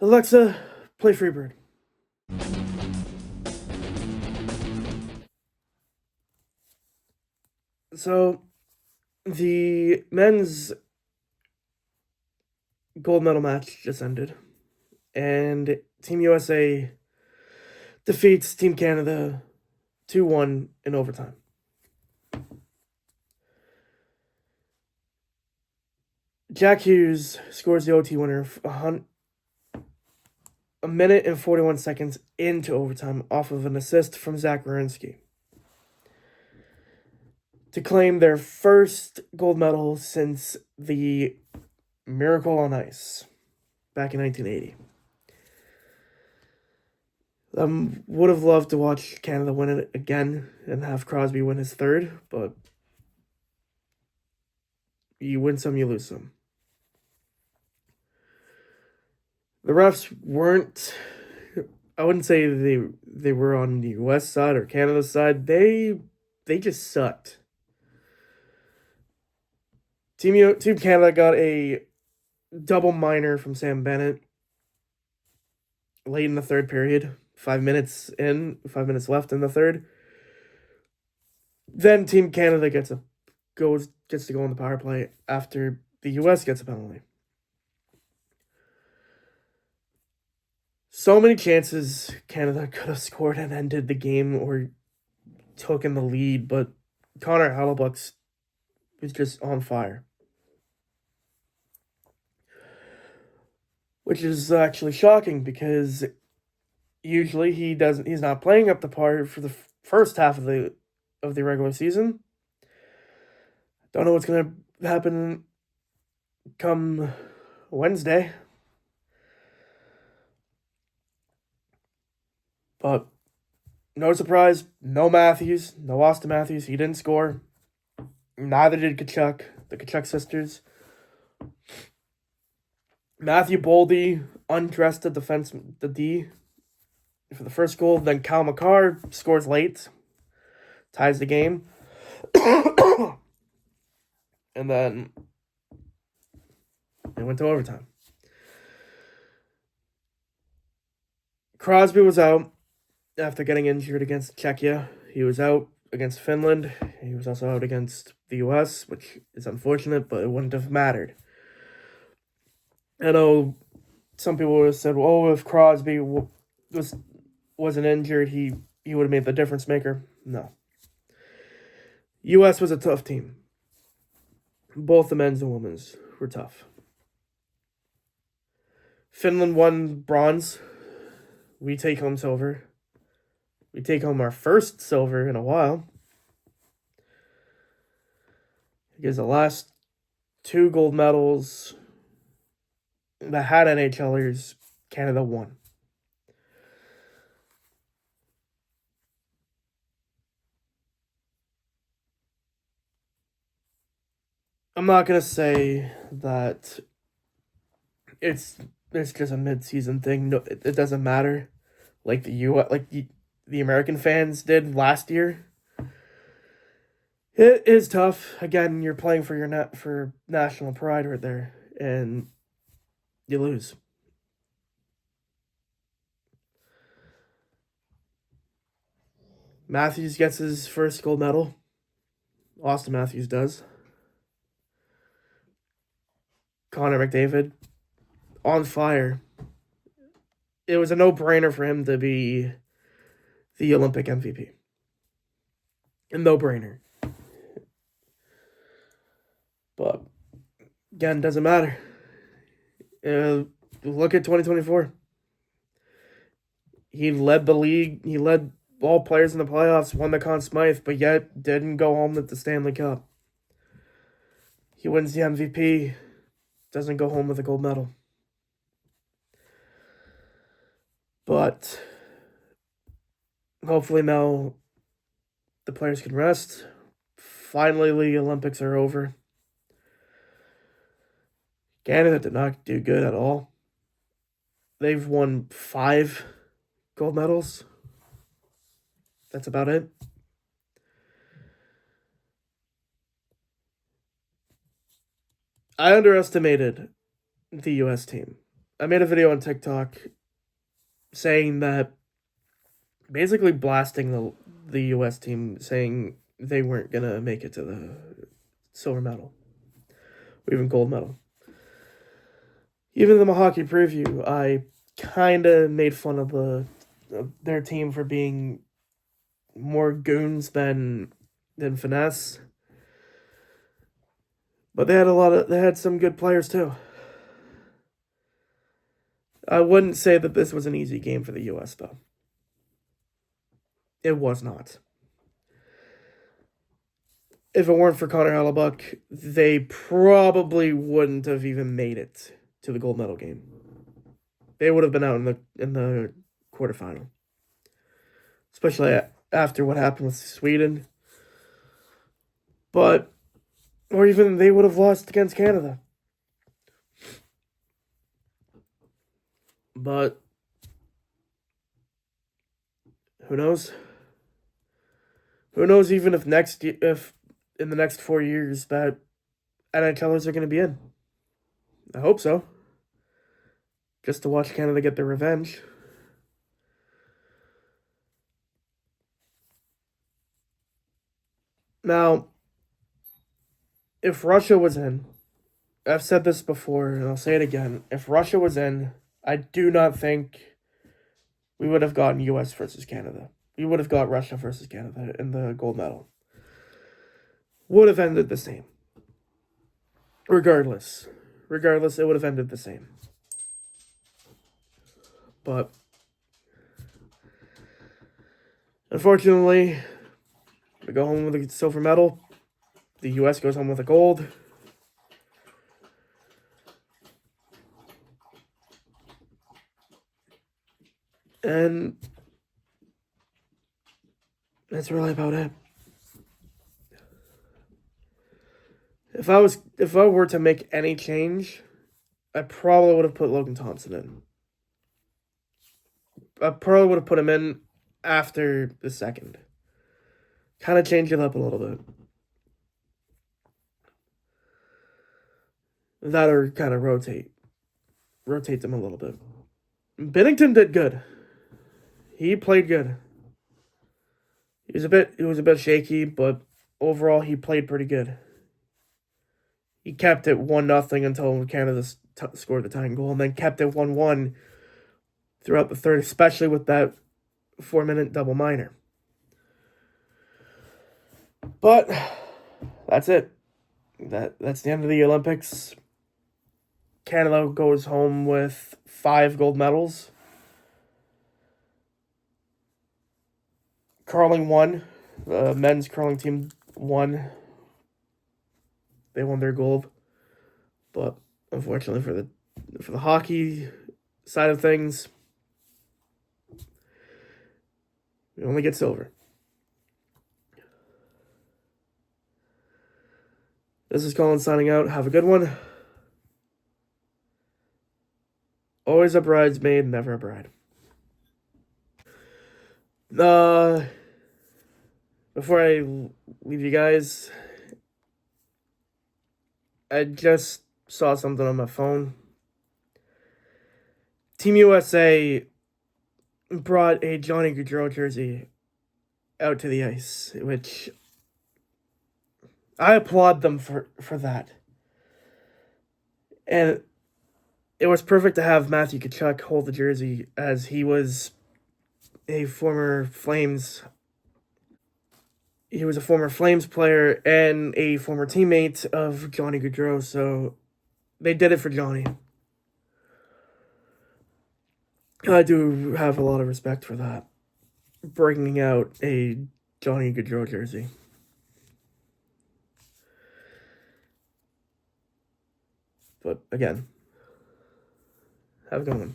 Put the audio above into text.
Alexa, play Freebird. So, the men's gold medal match just ended, and Team USA defeats Team Canada 2-1 in overtime. Jack Hughes scores the OT winner a minute and 41 seconds into overtime off of an assist from Zach Werenski to claim their first gold medal since the Miracle on Ice back in 1980. Would have loved to watch Canada win it again and have Crosby win his third, but you win some, you lose some. The refs weren't. I wouldn't say they were on the U.S. side or Canada's side. They just sucked. Team Canada got a double minor from Sam Bennett late in the third period. 5 minutes left in the third. Then Team Canada gets to go on the power play after the U.S. gets a penalty. So many chances Canada could have scored and ended the game or took in the lead, but Connor Hellebuyck was just on fire. Which is actually shocking because usually he's not playing up to par for the first half of the regular season. Don't know what's going to happen come Wednesday. But no surprise, no Matthews, no Auston Matthews. He didn't score. Neither did Tkachuk, the Tkachuk sisters. Matthew Boldy undressed the D for the first goal. Then Kyle McCarr scores late, ties the game. And then they went to overtime. Crosby was out after getting injured against Czechia. He was out against Finland. He was also out against the U.S., which is unfortunate, but it wouldn't have mattered. I know some people would have said, "Oh, if Crosby wasn't injured, he would have made the difference maker." No. U.S. was a tough team. Both the men's and women's were tough. Finland won bronze. We take home silver. We take home our first silver in a while. Because the last two gold medals that had NHLers, Canada won. I'm not gonna say that it's just a mid-season thing. No, it doesn't matter. Like the American fans did last year. It is tough. Again, you're playing for national pride right there, and you lose. Matthews gets his first gold medal. Auston Matthews does. Connor McDavid on fire. It was a no-brainer for him to be the Olympic MVP. A no-brainer. But again, doesn't matter. Look at 2024. He led the league. He led all players in the playoffs, won the Conn Smythe, but yet didn't go home with the Stanley Cup. He wins the MVP, doesn't go home with a gold medal. But hopefully now the players can rest. Finally, the Olympics are over. Canada did not do good at all. They've won 5 gold medals. That's about it. I underestimated the U.S. team. I made a video on TikTok saying that, basically blasting the US team, saying they weren't gonna make it to the silver medal or even gold medal. Even in the hockey preview, I kind of made fun of their team for being more goons than finesse. But they had some good players too. I wouldn't say that this was an easy game for the US though. It was not. If it weren't for Connor Hellebuyck, they probably wouldn't have even made it to the gold medal game. They would have been out in the quarterfinal, especially after what happened with Sweden. But, or even they would have lost against Canada. But who knows? Who knows? Even if in the next 4 years that NHLers are going to be in. I hope so. Just to watch Canada get their revenge. Now, if Russia was in, I've said this before and I'll say it again. If Russia was in, I do not think we would have gotten US versus Canada. We would have got Russia versus Canada in the gold medal. Would have ended the same. Regardless, it would have ended the same. But unfortunately, we go home with a silver medal. The US goes home with a gold. And that's really about it. If I were to make any change, I probably would have put Logan Thompson in. I probably would have put him in after the second. Kind of change it up a little bit. That or kind of rotate them a little bit. Binnington did good. He played good. He was a bit shaky, but overall he played pretty good. He kept it 1-0 until Canada scored the tying goal, and then kept it 1-1 throughout the third, especially with that 4-minute double minor. But that's it. That's the end of the Olympics. Canada goes home with 5 gold medals. Curling won. The men's curling team won. They won their gold. But unfortunately for the hockey side of things, we only get silver. This is Colin signing out. Have a good one. Always a bridesmaid, never a bride. Before I leave you guys, I just saw something on my phone. Team USA brought a Johnny Gaudreau jersey out to the ice, which I applaud them for that. And it was perfect to have Matthew Tkachuk hold the jersey, as he was a former Flames. He was a former Flames player and a former teammate of Johnny Gaudreau, so they did it for Johnny. I do have a lot of respect for that. Bringing out a Johnny Gaudreau jersey. But again, have a good one.